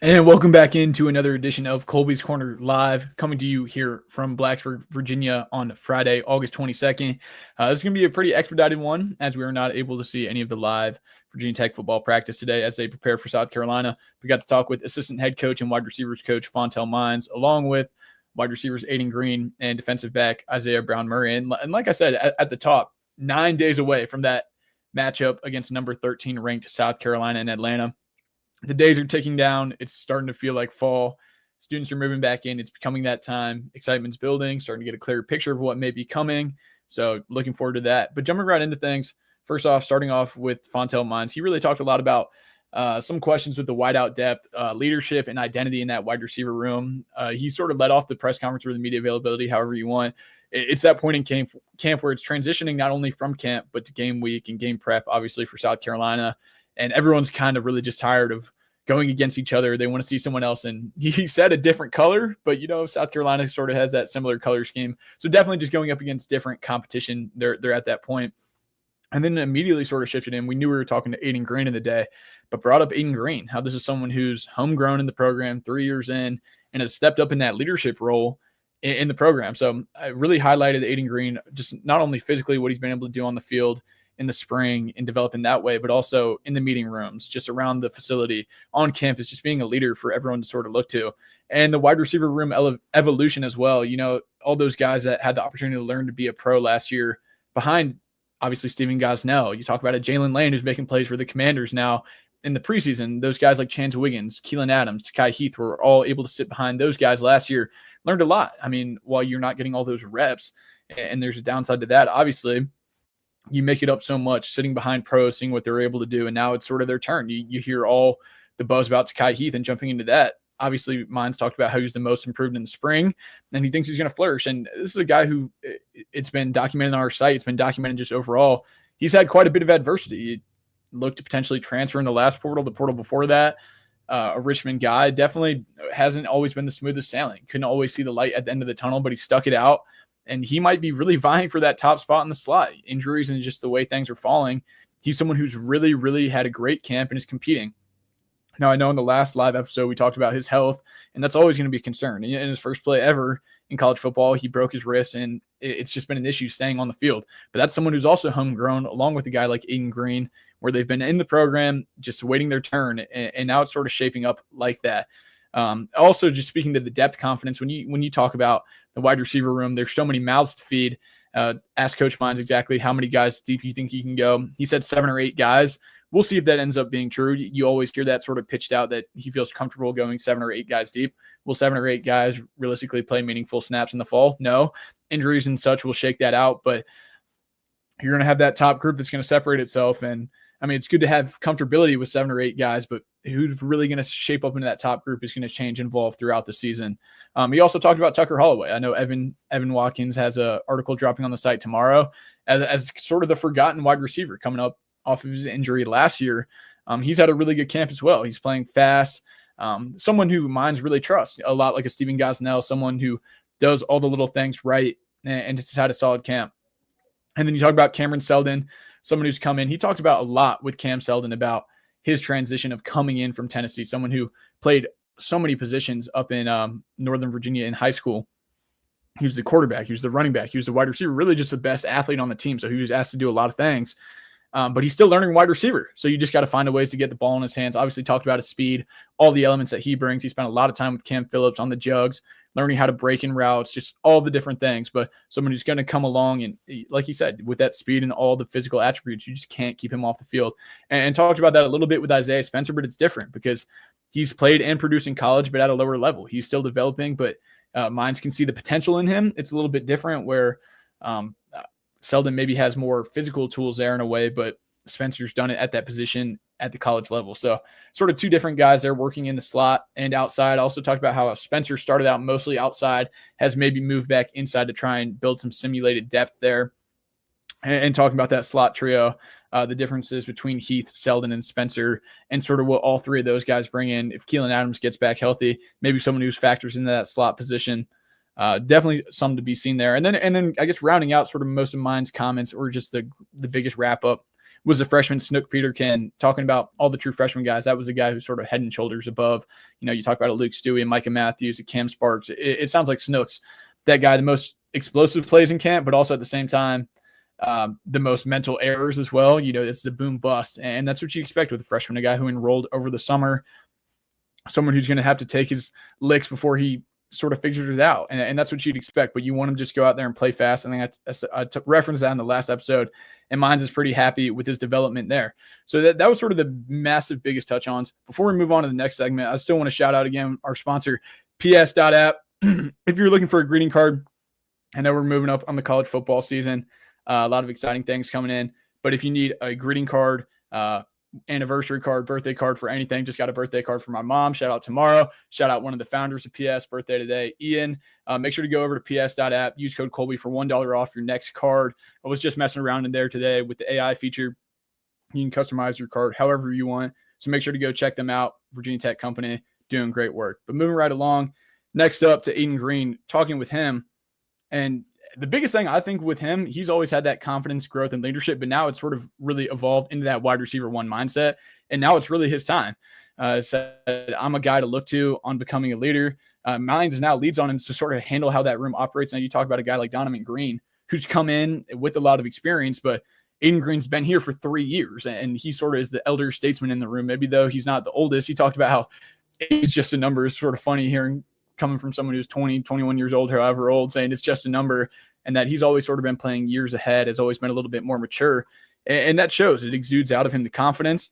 And welcome back into another edition of Colby's Corner Live, coming to you here from Blacksburg, Virginia on Friday, August 22nd. This is going to be a pretty expedited one, as we are not able to see any of the live Virginia Tech football practice today as they prepare for South Carolina. We got to talk with assistant head coach and wide receivers coach Fontel Mines, along with wide receivers Aiden Green and defensive back Isaiah Brown-Murray. And like I said, at the top, 9 days away from that matchup against number 13 ranked South Carolina in Atlanta. The days are ticking down. It's starting to feel like fall. Students are moving back in. It's becoming that time. Excitement's building, starting to get a clearer picture of what may be coming. So looking forward to that. But jumping right into things, first off, starting off with Fontel Mines, he really talked a lot about some questions with the wideout depth, leadership, and identity in that wide receiver room. He sort of led off the press conference with the media availability, however you want. It's that point in camp where it's transitioning not only from camp, but to game week and game prep, obviously, for South Carolina. And everyone's kind of really just tired of going against each other. They want to see someone else. And he said a different color, but, South Carolina sort of has that similar color scheme. So definitely just going up against different competition. They're at that point. And then immediately sort of shifted in. We knew we were talking to Aiden Green in the day, but brought up Aiden Green, how this is someone who's homegrown in the program, 3 years in, and has stepped up in that leadership role in the program. So I really highlighted Aiden Green, just not only physically what he's been able to do on the field in the spring and develop in that way, but also in the meeting rooms, just around the facility, on campus, just being a leader for everyone to sort of look to. And the wide receiver room evolution as well. All those guys that had the opportunity to learn to be a pro last year behind, obviously, Stephen Gosnell. You talk about Jalen Lane, who's making plays for the Commanders now in the preseason. Those guys like Chance Wiggins, Keelan Adams, Takai Heath were all able to sit behind those guys last year. Learned a lot. I mean, while you're not getting all those reps, and there's a downside to that, obviously, you make it up so much sitting behind pros, seeing what they're able to do. And now it's sort of their turn. You hear all the buzz about Takai Heath, and jumping into that. Obviously, Mines talked about how he's the most improved in the spring, and he thinks he's going to flourish. And this is a guy who, it's been documented on our site. It's been documented just overall. He's had quite a bit of adversity. He looked to potentially transfer in the last portal, the portal before that. A Richmond guy, definitely hasn't always been the smoothest sailing. Couldn't always see the light at the end of the tunnel, but he stuck it out. And he might be really vying for that top spot in the slot. Injuries and just the way things are falling, he's someone who's really, really had a great camp and is competing. Now, I know in the last live episode, we talked about his health, and that's always going to be a concern. In his first play ever in college football, he broke his wrist, and it's just been an issue staying on the field. But that's someone who's also homegrown, along with a guy like Aiden Green, where they've been in the program, just waiting their turn, and now it's sort of shaping up like that. Also, just speaking to the depth confidence, when you talk about the wide receiver room, there's so many mouths to feed. Ask Coach Mines exactly how many guys deep you think you can go. He said 7 or 8 guys. We'll see if that ends up being true. You always hear that sort of pitched out that he feels comfortable going 7 or 8 guys deep. Will 7 or 8 guys realistically play meaningful snaps in the fall? No. Injuries and such will shake that out, but you're going to have that top group that's going to separate itself. And I mean, it's good to have comfortability with 7 or 8 guys, but who's really going to shape up into that top group is going to change and evolve throughout the season. He also talked about Tucker Holloway. I know Evan Watkins has an article dropping on the site tomorrow as sort of the forgotten wide receiver coming up off of his injury last year. He's had a really good camp as well. He's playing fast. Someone who Mines really trust, a lot like a Stephen Gosnell, someone who does all the little things right and just had a solid camp. And then you talk about Cameron Seldon, someone who's come in. He talked about a lot with Cam Seldon about his transition of coming in from Tennessee, someone who played so many positions up in Northern Virginia in high school. He was the quarterback. He was the running back. He was the wide receiver, really just the best athlete on the team. So he was asked to do a lot of things, but he's still learning wide receiver. So you just got to find a ways to get the ball in his hands. Obviously talked about his speed, all the elements that he brings. He spent a lot of time with Cam Phillips on the jugs, learning how to break in routes, just all the different things. But someone who's going to come along and, like you said, with that speed and all the physical attributes, you just can't keep him off the field. And talked about that a little bit with Isaiah Spencer, but it's different because he's played and produced in college, but at a lower level. He's still developing, but Mines can see the potential in him. It's a little bit different where Seldon maybe has more physical tools there in a way, but Spencer's done it at that position at the college level. So sort of two different guys there working in the slot and outside. I also talked about how Spencer started out mostly outside, has maybe moved back inside to try and build some simulated depth there. And talking about that slot trio, the differences between Heath, Seldon, and Spencer, and sort of what all three of those guys bring in. If Keelan Adams gets back healthy, maybe someone who factors into that slot position. Definitely something to be seen there. And then I guess rounding out sort of most of Mines' comments, or just the biggest wrap up, was the freshman Snook Peterkin. Talking about all the true freshman guys, that was a guy who's sort of head and shoulders above. You talk about a Luke Stewie and Micah Matthews and Cam Sparks. It sounds like Snook's that guy, the most explosive plays in camp, but also at the same time, the most mental errors as well. It's the boom bust. And that's what you expect with a freshman, a guy who enrolled over the summer, someone who's going to have to take his licks before he sort of figures it out. And that's what you'd expect, but you want him to just go out there and play fast. I think I referenced that in the last episode, and Mines is pretty happy with his development there. So that was sort of the massive biggest touch-ons. Before we move on to the next segment, I still want to shout out again our sponsor, PS.app. If you're looking for a greeting card, I know we're moving up on the college football season. A lot of exciting things coming in. But if you need a greeting card, anniversary card, birthday card for anything, just got a birthday card for my mom. Shout out tomorrow. Shout out one of the founders of PS, birthday today, Ian. Make sure to go over to PS.app. Use code Colby for $1 off your next card. I was just messing around in there today with the AI feature. You can customize your card however you want. So make sure to go check them out. Virginia Tech company doing great work. But moving right along, next up to Aiden Green, talking with him. And the biggest thing I think with him, he's always had that confidence, growth, and leadership, but now it's sort of really evolved into that wide receiver one mindset. And now it's really his time. Said, I'm a guy to look to on becoming a leader. Mines now leads on him to sort of handle how that room operates. Now you talk about a guy like Donovan Green, who's come in with a lot of experience, but Aiden Green's been here for 3 years, and he sort of is the elder statesman in the room. Maybe though he's not the oldest. He talked about how age is just a number. Is sort of funny hearing coming from someone who's 20, 21 years old, however old, saying it's just a number, and that he's always sort of been playing years ahead, has always been a little bit more mature. And that shows. It exudes out of him the confidence.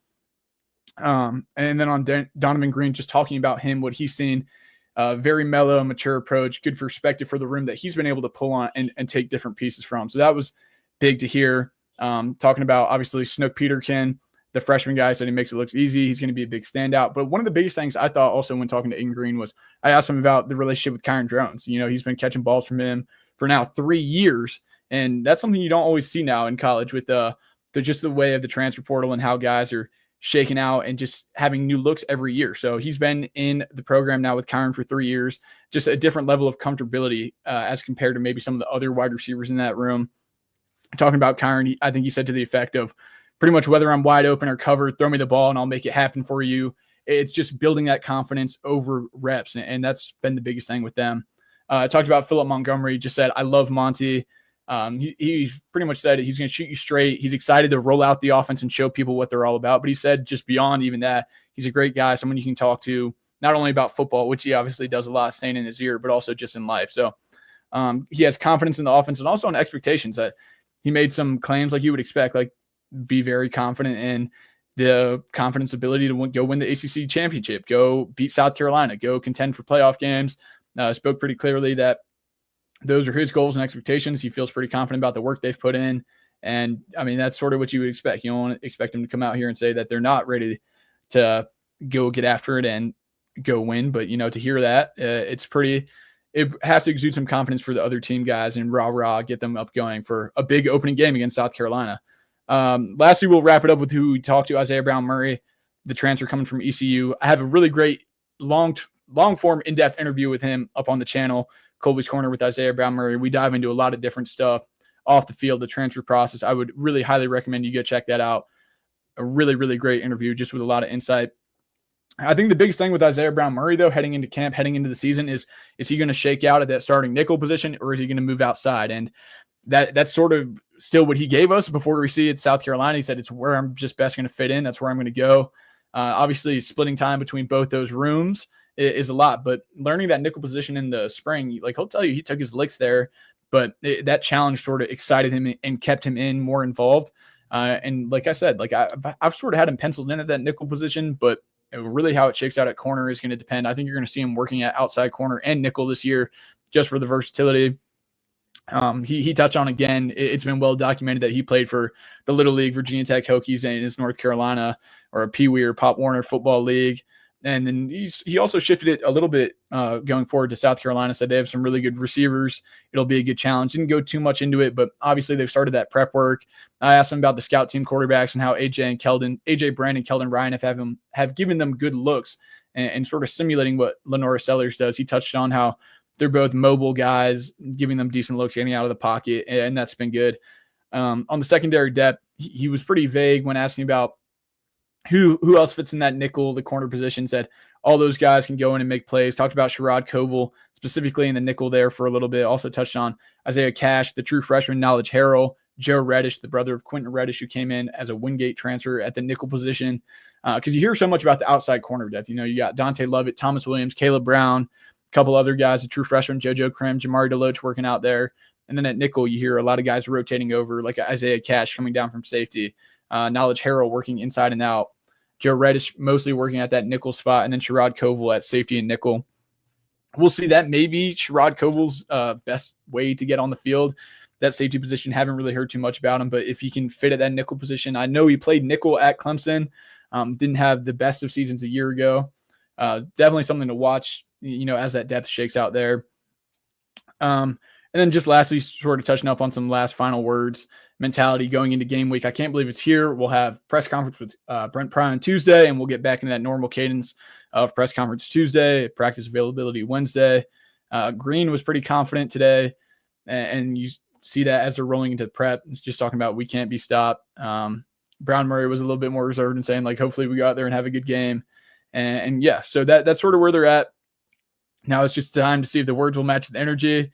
And then on Donovan Green, just talking about him, what he's seen, very mellow, mature approach, good perspective for the room that he's been able to pull on and take different pieces from. So that was big to hear. Talking about, obviously, Snook Peterkin, the freshman guy, said he makes it look easy. He's going to be a big standout. But one of the biggest things I thought also when talking to Aiden Green was I asked him about the relationship with Kyron Drones. He's been catching balls from him for now 3 years. And that's something you don't always see now in college with just the way of the transfer portal and how guys are shaking out and just having new looks every year. So he's been in the program now with Kyron for 3 years, just a different level of comfortability as compared to maybe some of the other wide receivers in that room. Talking about Kyron, I think he said to the effect of pretty much whether I'm wide open or covered, throw me the ball and I'll make it happen for you. It's just building that confidence over reps, and that's been the biggest thing with them. I talked about Philip Montgomery, just said, I love Monty. He pretty much said he's going to shoot you straight. He's excited to roll out the offense and show people what they're all about. But he said just beyond even that, he's a great guy, someone you can talk to, not only about football, which he obviously does a lot staying in his ear, but also just in life. So he has confidence in the offense and also on expectations. That he made some claims like you would expect, like be very confident in the confidence ability to go win the ACC championship, go beat South Carolina, go contend for playoff games. Spoke pretty clearly that those are his goals and expectations. He feels pretty confident about the work they've put in. And I mean, that's sort of what you would expect. You don't want to expect them to come out here and say that they're not ready to go get after it and go win. But, to hear that, it has to exude some confidence for the other team guys and rah, get them up going for a big opening game against South Carolina. Lastly, we'll wrap it up with who we talked to, Isaiah Brown Murray, the transfer coming from ECU. I have a really great long form, in-depth interview with him up on the channel, Colby's Corner with Isaiah Brown Murray. We dive into a lot of different stuff off the field, the transfer process. I would really highly recommend you go check that out. A really, really great interview just with a lot of insight. I think the biggest thing with Isaiah Brown Murray, though, heading into camp, heading into the season is he going to shake out at that starting nickel position, or is he going to move outside? And that's sort of still what he gave us before we see it South Carolina. He said, it's where I'm just best going to fit in. That's where I'm going to go. Obviously, splitting time between both those rooms is a lot, but learning that nickel position in the spring, like he'll tell you, he took his licks there, but that challenge sort of excited him and kept him more involved. And like I said, like I've sort of had him penciled in at that nickel position, but really how it shakes out at corner is going to depend. I think you're going to see him working at outside corner and nickel this year just for the versatility. He touched on, again, it's been well documented that he played for the Little League Virginia Tech Hokies and his North Carolina or a Pee Wee or Pop Warner football league. And then he also shifted it a little bit going forward to South Carolina, said they have some really good receivers. It'll be a good challenge. Didn't go too much into it, but obviously they've started that prep work. I asked him about the scout team quarterbacks and how AJ Brand and Keldon Ryan have given them good looks and sort of simulating what Lenora Sellers does. He touched on how they're both mobile guys, giving them decent looks, getting out of the pocket, and that's been good. On the secondary depth, he was pretty vague when asking about who else fits in that nickel, the corner position. Said all those guys can go in and make plays. Talked about Sherrod Koval specifically in the nickel there for a little bit. Also touched on Isaiah Cash, the true freshman, Knowledge Harrell, Joe Reddish, the brother of Quentin Reddish, who came in as a Wingate transfer at the nickel position. Because you hear so much about the outside corner depth. You got Dante Lovett, Thomas Williams, Caleb Brown, a couple other guys, a true freshman, JoJo Krim, Jamari Deloach working out there. And then at nickel, you hear a lot of guys rotating over, like Isaiah Cash coming down from safety, Knowledge Harrell working inside and out, Joe Reddish mostly working at that nickel spot, and then Sherrod Koval at safety and nickel. We'll see. That may be Sherrod Koval's best way to get on the field. That safety position, haven't really heard too much about him, but if he can fit at that nickel position, I know he played nickel at Clemson, didn't have the best of seasons a year ago. Definitely something to watch, as that depth shakes out there. And then just lastly, sort of touching up on some last final words, mentality going into game week. I can't believe it's here. We'll have press conference with Brent Pry on Tuesday, and we'll get back into that normal cadence of press conference Tuesday, practice availability Wednesday. Green was pretty confident today, and you see that as they're rolling into prep. It's just talking about we can't be stopped. Brown Murray was a little bit more reserved and saying, like, hopefully we go out there and have a good game. And yeah, so that's sort of where they're at. Now it's just time to see if the words will match the energy.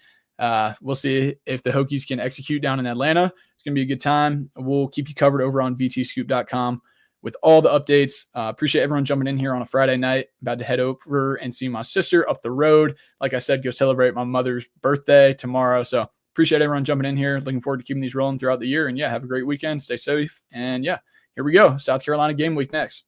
We'll see if the Hokies can execute down in Atlanta. It's going to be a good time. We'll keep you covered over on vtscoop.com with all the updates. Appreciate everyone jumping in here on a Friday night. About to head over and see my sister up the road. Like I said, go celebrate my mother's birthday tomorrow. So appreciate everyone jumping in here. Looking forward to keeping these rolling throughout the year. And yeah, have a great weekend. Stay safe. And yeah, here we go. South Carolina game week next.